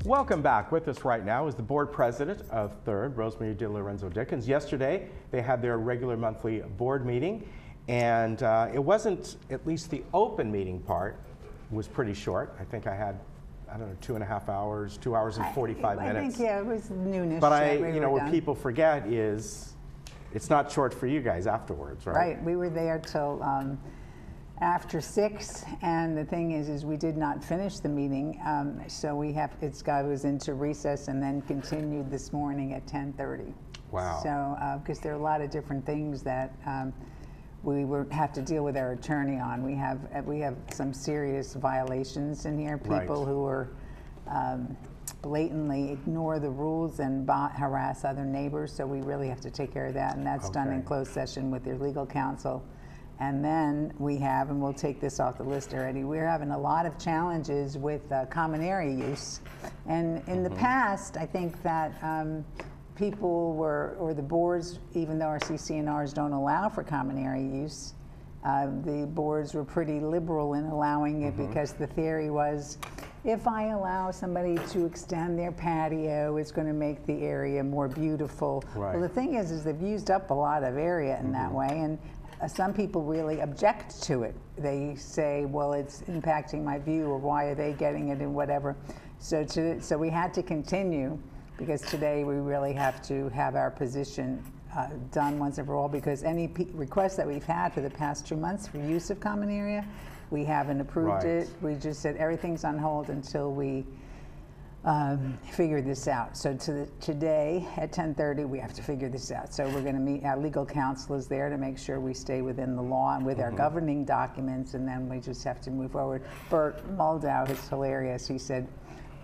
Welcome back. With us right now is the board president of Third, Rosemary DiLorenzo-Dickens. Yesterday, they had their regular monthly board meeting, and it wasn't, at least the open meeting part was pretty short. I think I had, I don't know, 2.5 hours, 2 hours and 45 minutes. I think, yeah, it was noonish. But what people forget is it's not short for you guys afterwards, right? Right. We were there till after 6, and the thing is we did not finish the meeting, so it was into recess and then continued this morning at 10:30. Wow. So because there are a lot of different things that we have to deal with our attorney on. We have some serious violations in here. People who are blatantly ignore the rules and harass other neighbors. So we really have to take care of that, and that's done in closed session with their legal counsel. And then we have, and we'll take this off the list already, we're having a lot of challenges with common area use. And in the past, I think that people or the boards, even though our CC&Rs don't allow for common area use, the boards were pretty liberal in allowing it because the theory was, if I allow somebody to extend their patio, it's going to make the area more beautiful. Right. Well, the thing is they've used up a lot of area in that way, and some people really object to it. They say, well, it's impacting my view, or why are they getting it, and whatever. So we had to continue, because today we really have to have our position done once and for all, because any requests that we've had for the past 2 months for use of common area, we haven't approved it. We just said everything's on hold until we figure this out. So today at 10:30 we have to figure this out. So we're going to meet, our legal counsel is there to make sure we stay within the law and with our governing documents, and then we just have to move forward. Bert Moldow is hilarious. He said,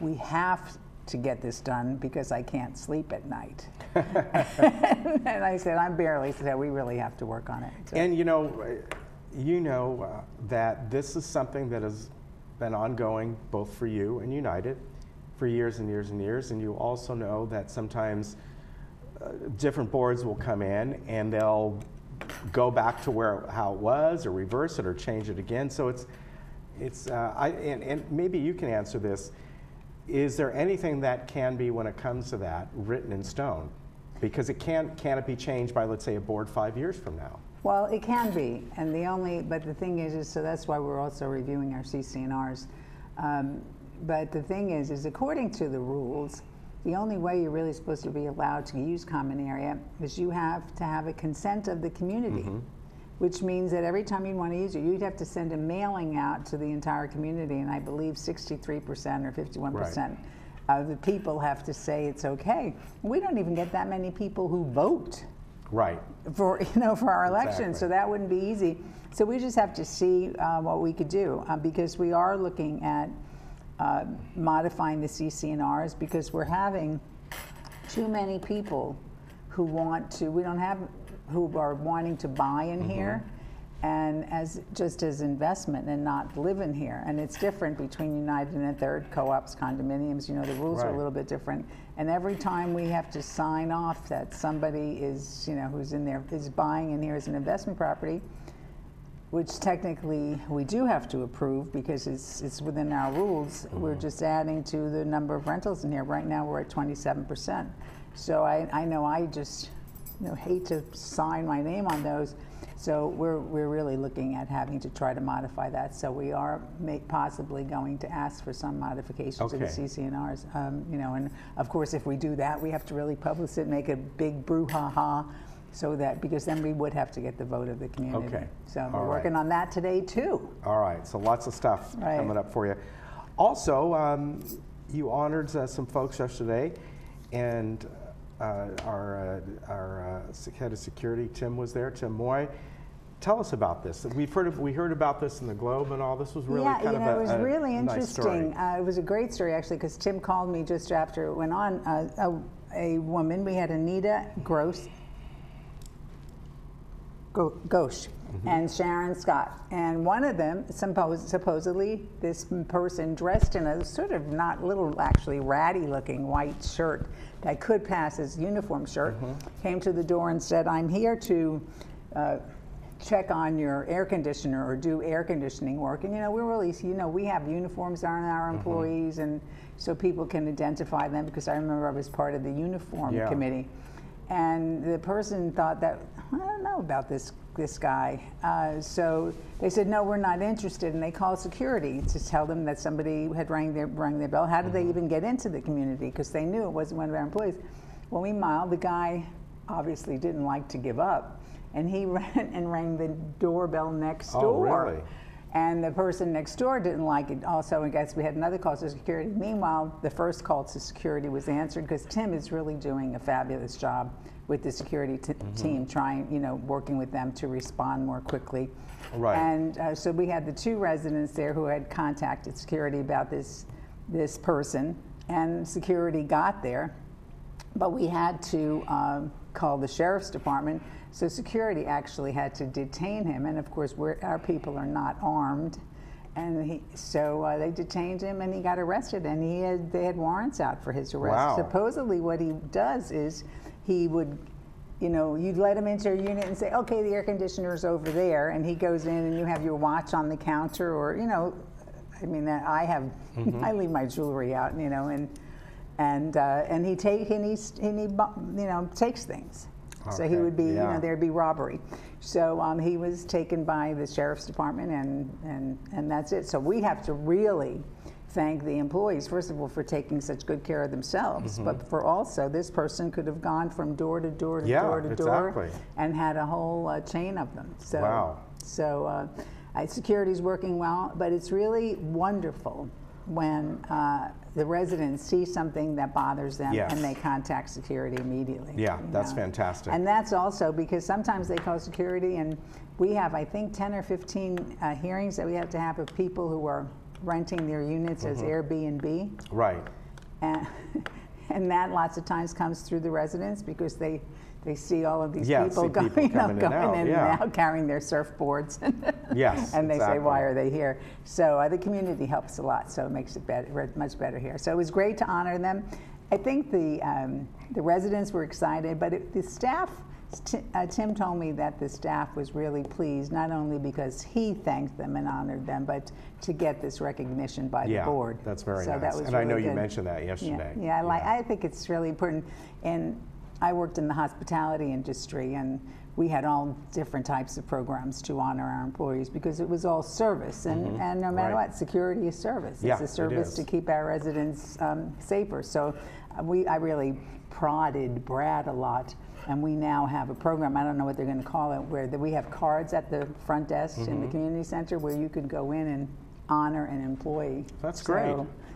we have to get this done because I can't sleep at night. And I said, I'm barely, so we really have to work on it. So. And you know that this is something that has been ongoing both for you and United for years and years and years, and you also know that sometimes different boards will come in and they'll go back to how it was, or reverse it, or change it again. So and maybe you can answer this. Is there anything that can be, when it comes to that, written in stone? Because can it be changed by, let's say, a board 5 years from now? Well, it can be, but the thing is so that's why we're also reviewing our CC&Rs. But the thing is according to the rules, the only way you're really supposed to be allowed to use common area is you have to have a consent of the community, which means that every time you want to use it, you'd have to send a mailing out to the entire community, and I believe 63% or 51% of the people have to say it's okay. We don't even get that many people who vote. Right. For our election, so that wouldn't be easy. So we just have to see what we could do, because we are looking at modifying the CC&Rs, because we're having too many people who who are wanting to buy in here, and as investment and not live in here. And it's different between United and Third, co-ops, condominiums. The rules are a little bit different. And every time we have to sign off that somebody is, who's in there is buying in here as an investment property, which technically we do have to approve because it's within our rules. We're just adding to the number of rentals in here. Right now we're at 27%. So I know I just hate to sign my name on those. So we're really looking at having to try to modify that. So we are possibly going to ask for some modifications to the CC&Rs. And of course, if we do that, we have to really publish it, make a big brouhaha, because then we would have to get the vote of the community. Okay. So we're working on that today too. All right. So lots of stuff coming up for you. Also, you honored some folks yesterday, and our head of security, Tim, was there. Tim Moy. Tell us about this. We heard about this in the Globe and all. This was really kind of it was really interesting. Nice it was a great story, actually, because Tim called me just after it went on. A woman, we had Anita Ghosh and Sharon Scott, and one of them, supposedly this person dressed in a sort of actually ratty looking white shirt that could pass as uniform shirt, came to the door and said, I'm here to check on your air conditioner or do air conditioning work. And we're really, we have uniforms on our employees, and so people can identify them, because I remember I was part of the uniform committee. And the person thought that, I don't know about this guy. So they said, no, we're not interested. And they called security to tell them that somebody had rang their bell. How did they even get into the community? Because they knew it wasn't one of our employees. Well, meanwhile, the guy obviously didn't like to give up. And he ran and rang the doorbell next door. Really? And the person next door didn't like it also. I guess we had another call to security. Meanwhile, the first call to security was answered, because Tim is really doing a fabulous job with the security team, trying, working with them to respond more quickly. Right. And so we had the 2 residents there who had contacted security about this person, and security got there, but we had to call the sheriff's department. So security actually had to detain him, and of course our people are not armed, and so they detained him, and he got arrested, and they had warrants out for his arrest. Wow. Supposedly what he does is he would, you'd let him into your unit and say, okay, the air conditioner's over there, and he goes in and you have your watch on the counter, or I mean, I have, I leave my jewelry out, and he takes things. Okay. So he would be, there'd be robbery. So he was taken by the sheriff's department, and that's it. So we have to really thank the employees, first of all, for taking such good care of themselves, but for also, this person could have gone from door to door to door to door and had a whole chain of them. So, wow. So security's working well, but it's really wonderful when the residents see something that bothers them and they contact security immediately. Yeah, that's fantastic. And that's also because sometimes they call security, and we have, I think, 10 or 15 hearings that we have to have of people who are renting their units as Airbnb. Right. And that lots of times comes through the residents, because they see all of these people coming in and out carrying their surfboards. Yes, and they exactly. say, why are they here? So the community helps a lot, so it makes it better, much better here. So it was great to honor them. I think the residents were excited, but the staff, Tim told me that the staff was really pleased, not only because he thanked them and honored them, but to get this recognition by the board. Yeah, that's very so nice. That was and really I know you good. mentioned that yesterday. Yeah, I think it's really important. And I worked in the hospitality industry, and we had all different types of programs to honor our employees, because it was all service, and no matter what, security is service. Yeah, it's a service to keep our residents safer. So I really prodded Brad a lot, and we now have a program, I don't know what they're going to call it, where we have cards at the front desk in the community center where you could go in and honor an employee. That's great.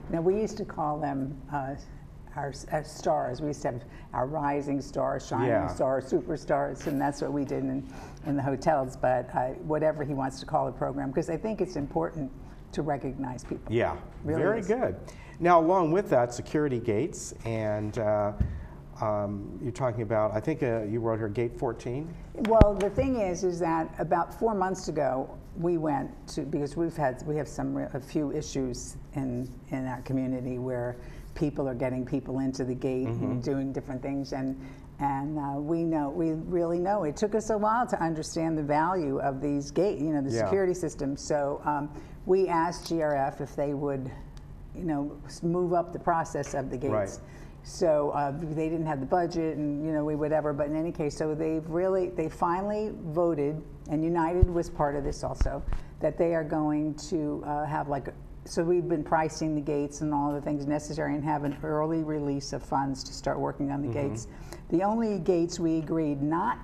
Now, we used to call them our stars. We used to have our rising stars, shining stars, superstars, and that's what we did in the hotels. But whatever he wants to call the program, because I think it's important to recognize people. Yeah, really very is. good. Now, along with that, security gates, and you're talking about, I think you wrote here, Gate 14? Well, the thing is that about 4 months ago, we went to, because we have a few issues in our community where people are getting people into the gate and doing different things, and we really know it took us a while to understand the value of these gates, the security system. So we asked GRF if they would, move up the process of the gates. Right. So they didn't have the budget, and whatever. But in any case, so they finally voted, and United was part of this also, that they are going to have so we've been pricing the gates and all the things necessary, and have an early release of funds to start working on the gates. The only gates we agreed not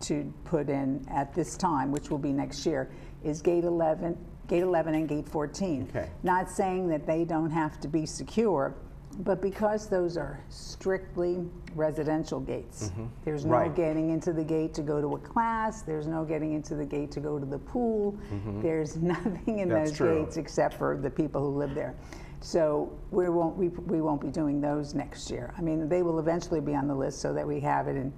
to put in at this time, which will be next year, is Gate 11 and Gate 14. Okay. Not saying that they don't have to be secure, but because those are strictly residential gates, there's no getting into the gate to go to a class, there's no getting into the gate to go to the pool, there's nothing in those gates except for the people who live there. So we won't be doing those next year. I mean, they will eventually be on the list so that we have it in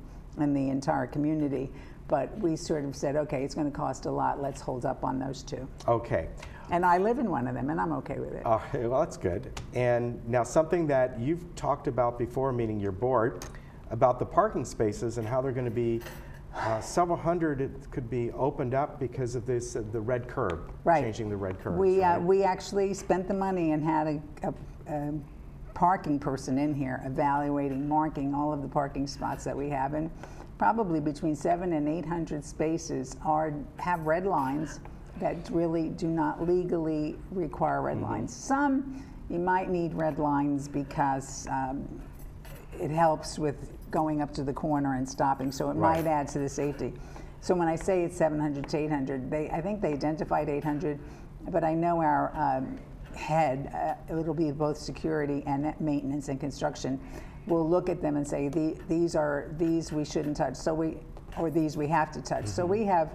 the entire community, but we sort of said, okay, it's going to cost a lot, let's hold up on those two. Okay. And I live in one of them, and I'm okay with it. Well, that's good. And now something that you've talked about before, meaning your board, about the parking spaces and how they're going to be Several hundred it could be opened up because of this, the red curb, Right. changing the red curb. We actually spent the money and had a parking person in here evaluating, marking all of the parking spots that we have, and probably between 700 and 800 spaces have red lines that really do not legally require red lines. Some you might need red lines because it helps with going up to the corner and stopping, so it might add to the safety. So when I say it's 700 to 800, I think they identified 800, but I know our head, it'll be both security and maintenance and construction, will look at them and say, these we shouldn't touch, or these we have to touch. So we have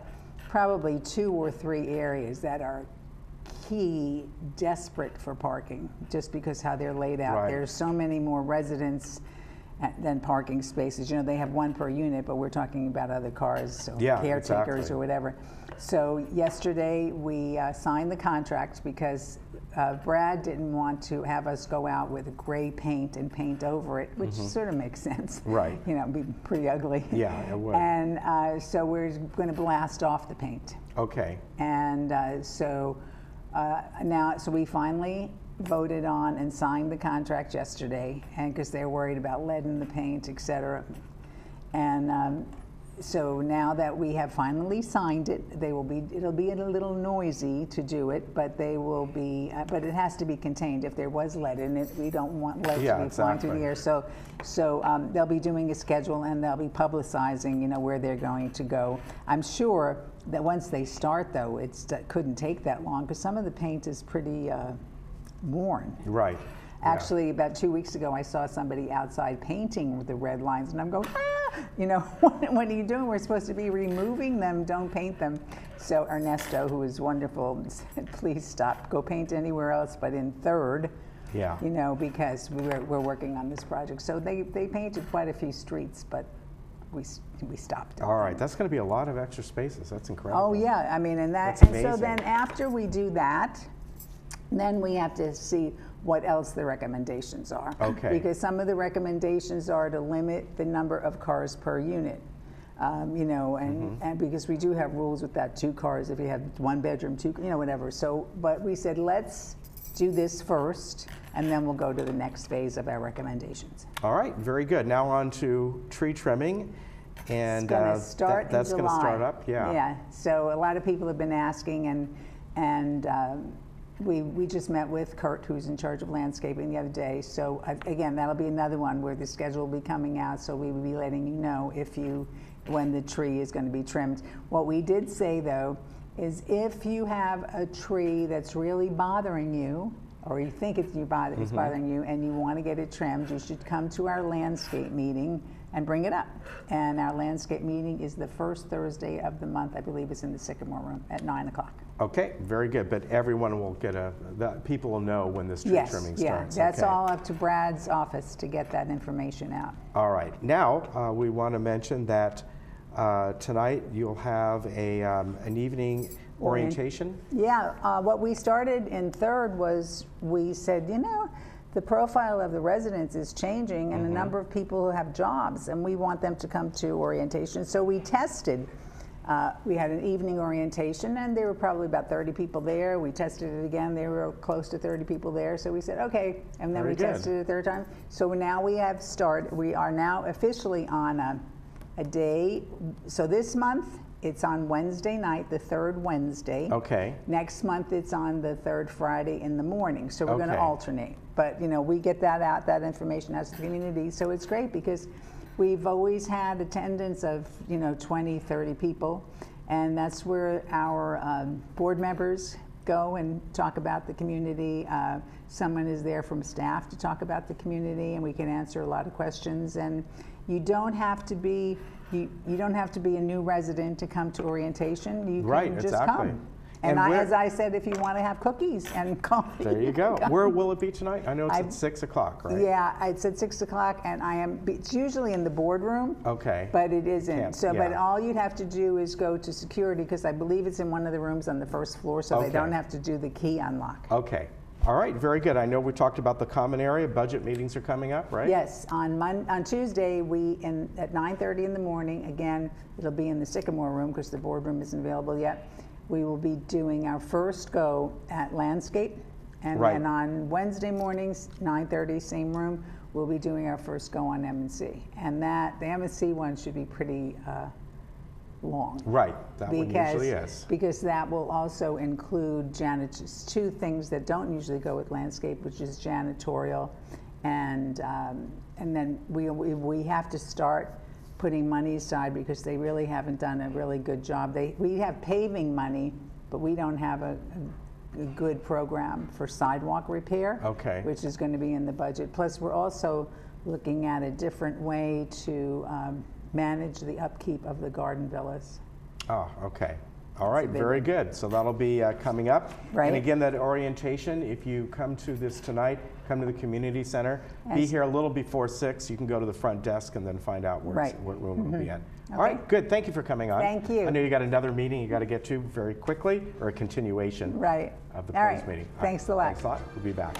probably 2 or 3 areas that are key, desperate for parking, just because how they're laid out. There's so many more residents than parking spaces. You know, they have 1 per unit, but we're talking about other cars, so caretakers or whatever. So yesterday we signed the contract because Brad didn't want to have us go out with gray paint and paint over it, which sort of makes sense. Right. You know, it'd be pretty ugly. Yeah, it would. And so we're going to blast off the paint. Okay. And so we finally voted on and signed the contract yesterday, and because they're worried about lead in the paint, et cetera. And so now that we have finally signed it, it'll be a little noisy to do it, but they will be, but it has to be contained. If there was lead in it, we don't want lead to be flying through the air. So they'll be doing a schedule, and they'll be publicizing, you know, where they're going to go. I'm sure that once they start, though, it couldn't take that long because some of the paint is pretty worn. Right. Actually, about 2 weeks ago, I saw somebody outside painting with the red lines, and I'm going, you know, what are you doing? We're supposed to be removing them, don't paint them. So Ernesto, who is wonderful, said, please stop, go paint anywhere else but in 3rd, you know, because we're working on this project. So they painted quite a few streets, but we stopped. All right, that's going to be a lot of extra spaces. That's incredible. Oh yeah, I mean, and that's amazing. So then after we do that, then we have to see what else the recommendations are. Okay. Because some of the recommendations are to limit the number of cars per unit. You know, and because we do have rules with that, 2 cars if you have 1 bedroom, 2, you know, whatever. So, but we said, let's do this first, and then we'll go to the next phase of our recommendations. All right, very good. Now on to tree trimming. And it's going to start in that's July. going to start up, Yeah, so a lot of people have been asking, and we just met with Kurt, who's in charge of landscaping, the other day. So again, that'll be another one where the schedule will be coming out, so we will be letting you know when the tree is going to be trimmed. What we did say, though, is if you have a tree that's really bothering you, or you think it's bothering you, and you want to get it trimmed, you should come to our landscape meeting and bring it up. And our landscape meeting is the first Thursday of the month. I believe it's in the Sycamore Room at 9 o'clock. Okay, very good. But everyone will get people will know when this tree trimming starts. Yeah, that's all up to Brad's office to get that information out. All right. Now we want to mention that tonight you'll have an evening orientation. Yeah, what we started in 3rd was we said, you know, the profile of the residents is changing, and a number of people who have jobs, and we want them to come to orientation. So we tested. We had an evening orientation, and there were probably about 30 people there. We tested it again. There were close to 30 people there. So we said, okay, and then tested it a 3rd time. So now we have started. We are now officially on a day. So this month, it's on Wednesday night, the 3rd Wednesday. Okay. Next month, it's on the 3rd Friday in the morning. So we're going to alternate. But, you know, we get that out, that information out to the community. So it's great because we've always had attendance of, you know, 20, 30 people. And that's where our board members go and talk about the community. Someone is there from staff to talk about the community, and we can answer a lot of questions. And you don't have to be you don't have to be a new resident to come to orientation. You can just come. And as I said, if you want to have cookies and coffee. There you go. Where will it be tonight? I know it's at 6 o'clock, right? Yeah, it's at 6 o'clock, and it's usually in the boardroom. Okay. But it isn't. But all you'd have to do is go to security, because I believe it's in one of the rooms on the 1st floor, so they don't have to do the key unlock. Okay. All right, very good. I know we talked about the common area. Budget meetings are coming up, right? Yes, on Tuesday, at 9:30 in the morning, again, it'll be in the Sycamore room because the boardroom isn't available yet. We will be doing our first go at landscape. And Right. then on Wednesday mornings, 9:30, same room, we'll be doing our first go on M&C. And the M&C one should be pretty long. Right, that one usually is. Because that will also include two things that don't usually go with landscape, which is janitorial, and then we have to start putting money aside because they really haven't done a really good job. We have paving money, but we don't have a good program for sidewalk repair, Okay. which is going to be in the budget. Plus, we're also looking at a different way to manage the upkeep of the garden villas. Oh, okay. All right, big very one. good. So that'll be coming up. Right. And again, that orientation, if you come to this tonight, come to the community center. Be Yes. here a little before 6. You can go to the front desk and then find out Right. what room it'll be in. All Okay. right, good. Thank you for coming on. Thank you. I know you got another meeting you got to get to very quickly, or a continuation Right. of the All closed right. meeting. Thanks a lot. Thanks a lot. We'll be back.